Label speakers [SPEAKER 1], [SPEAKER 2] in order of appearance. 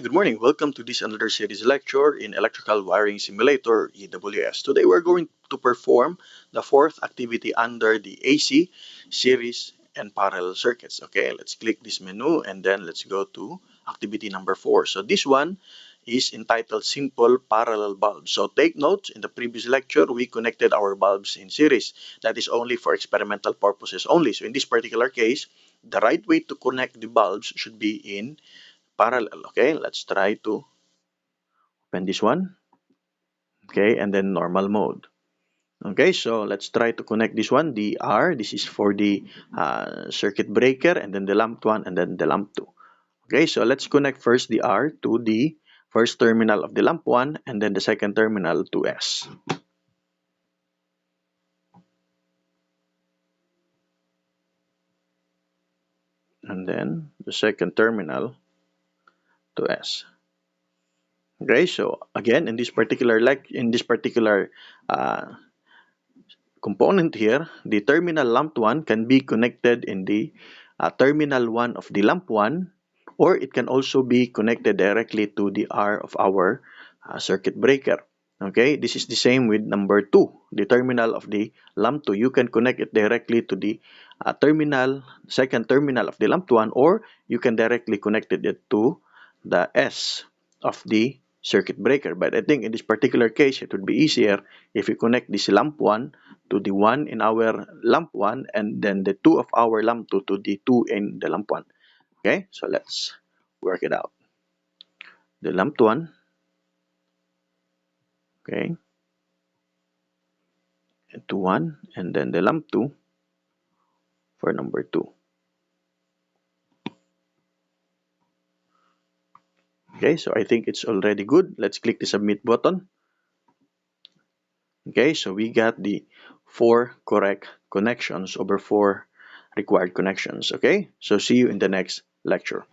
[SPEAKER 1] Good morning. Welcome to this another series lecture in Electrical Wiring Simulator EWS. Today we're going to perform the fourth activity under the AC, series, and parallel circuits. Okay, let's click this menu and then let's go to activity number 4. So this one is entitled Simple Parallel Bulbs. So take note, in the previous lecture, we connected our bulbs in series. That is only for experimental purposes only. So in this particular case, the right way to connect the bulbs should be in parallel. Okay, let's try to open this one. Okay, and then normal mode. Okay, so let's try to connect this one, the R. This is for the circuit breaker, and then the lamp 1, and then the lamp 2. Okay, so let's connect first the R to the first terminal of the lamp 1, and then the second terminal to S. And then the second terminal to S. Okay, so again, in this particular uh, component here, the terminal lamp 1 can be connected in the terminal 1 of the lamp 1, or it can also be connected directly to the R of our circuit breaker. Okay, this is the same with number 2, the terminal of the lamp 2. You can connect it directly to the second terminal of the lamp 1, or you can directly connect it to the S of the circuit breaker. But I think in this particular case, it would be easier if we connect this lamp 1 to the 1 in our lamp 1, and then the 2 of our lamp 2 to the 2 in the lamp 1. Okay, so let's work it out. The lamp 1, okay, to 1, and then the lamp 2 for number 2. Okay, so I think it's already good. Let's click the submit button. Okay, so we got the 4 correct connections over 4 required connections. Okay, so see you in the next lecture.